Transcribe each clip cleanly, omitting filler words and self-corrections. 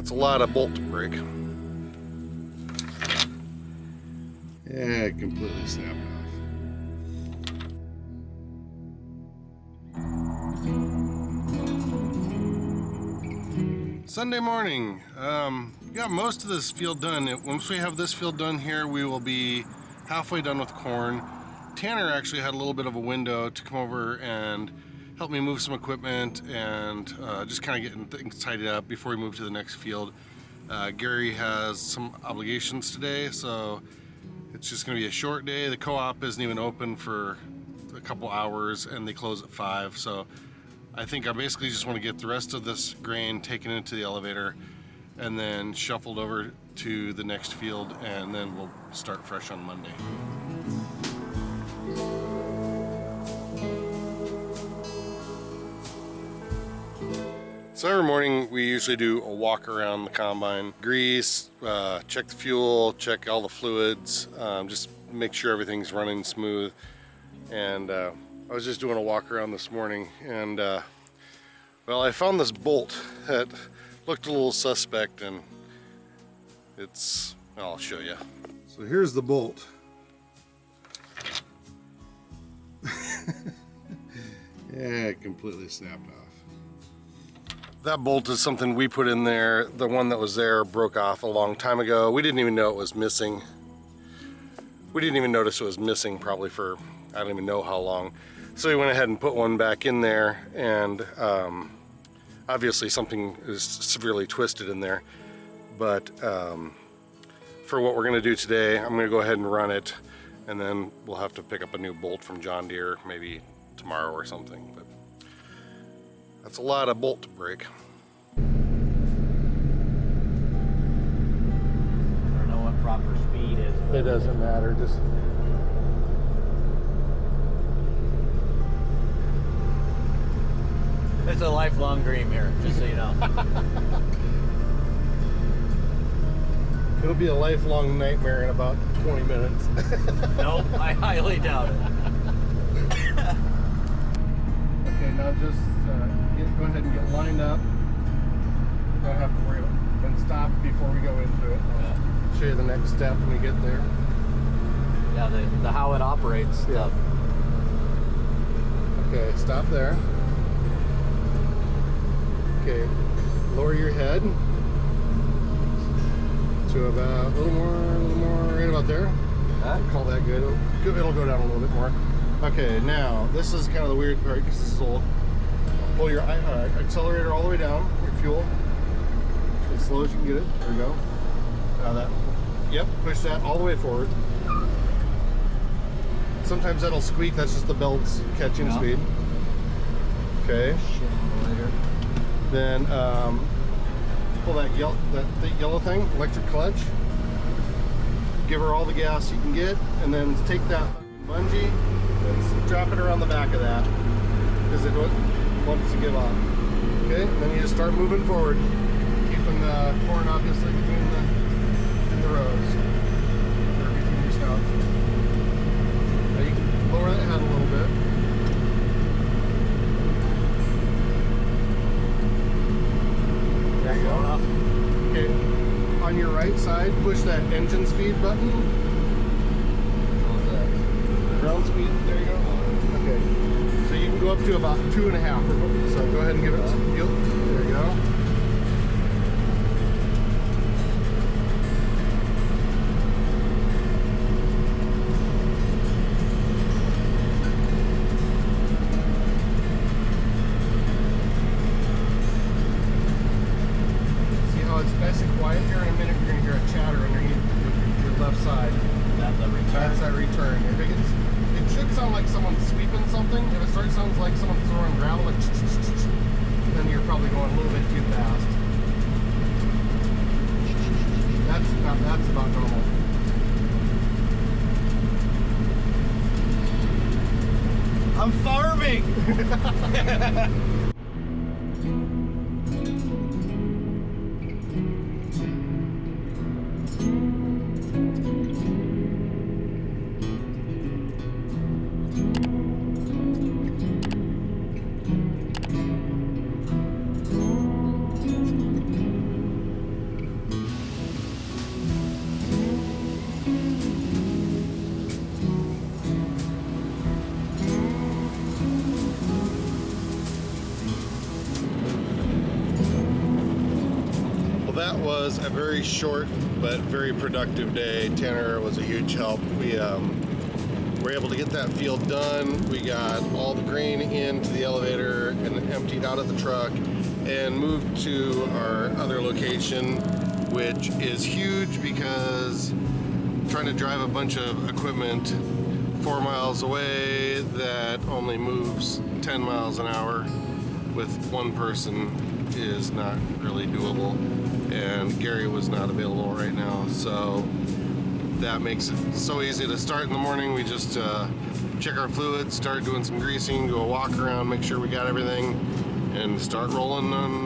That's a lot of bolt to break. Yeah, it completely snapped off. Sunday morning. Got most of this field done. Once we have this field done here, we will be halfway done with corn. Tanner actually had a little bit of a window to come over and help me move some equipment and just kind of getting things tidied up before we move to the next field. Gary has some obligations today, so it's just going to be a short day. The co-op isn't even open for a couple hours and they close at 5, so I think I basically just want to get the rest of this grain taken into the elevator and then shuffled over to the next field, and then we'll start fresh on Monday. So every morning we usually do a walk around the combine, grease, check the fuel, check all the fluids, just make sure everything's running smooth. And I was just doing a walk around this morning, and well, I found this bolt that looked a little suspect, and I'll show you. So here's the bolt. Yeah, it completely snapped off. That bolt is something we put in there. The one that was there broke off a long time ago. We didn't even know it was missing. We didn't even notice it was missing probably for, I don't even know how long. So we went ahead and put one back in there, and obviously something is severely twisted in there. But for what we're gonna do today, I'm gonna go ahead and run it, and then we'll have to pick up a new bolt from John Deere maybe tomorrow or something. But that's a lot of bolt to break. I don't know what proper speed is. It doesn't matter, just It's a lifelong dream here, just so you know. it'll be a lifelong nightmare in about 20 minutes. Nope, I highly doubt it. Okay, now just go ahead and get lined up. Don't have to worry about it. And stop before we go into it. I'll show you the next step when we get there. Yeah, the how it operates stuff. Okay, stop there. Okay, lower your head to about a little more, right about there. Call that good. It'll go down a little bit more. Okay, now this is kind of the weird part because this is old. Pull your accelerator all the way down, your fuel, as slow as you can get it. There we go. Now yep, push that all the way forward. Sometimes that'll squeak, that's just the belts catching speed. Okay. Then pull that yellow thing, electric clutch. Give her all the gas you can get, and then take that bungee and drop it around the back of that because it wants to give up. Okay, and then you just start moving forward, keeping the corn obviously between the rows, or between your snouts. Now you can lower that head a little bit. There you go. Okay, on your right side, push that engine speed button. Ground speed, there you go. Okay, so you can go up to about 2.5. So go ahead and give it some fuel. There you go. See how it's nice and quiet here? In a minute, you're going to hear a chatter underneath your left side. That's a return. That's that return. It should sound like someone's sweeping something. If it sounds like someone's throwing gravel, like then you're probably going a little bit too fast. That's about normal. I'm farming! that was a very short but very productive day. Tanner was a huge help. We were able to get that field done. We got all the grain into the elevator and emptied out of the truck and moved to our other location, which is huge because trying to drive a bunch of equipment 4 miles away that only moves 10 miles an hour with one person is not really doable, and Gary was not available right now, so that makes it so easy to start in the morning. We just check our fluids, start doing some greasing, do a walk around, make sure we got everything, and start rolling on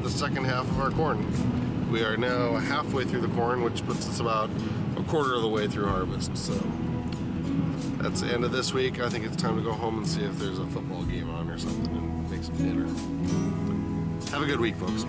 the second half of our corn. We are now halfway through the corn, which puts us about a quarter of the way through harvest. So that's the end of this week. I think it's time to go home and see if there's a football game on or something and make some dinner. Have a good week, folks.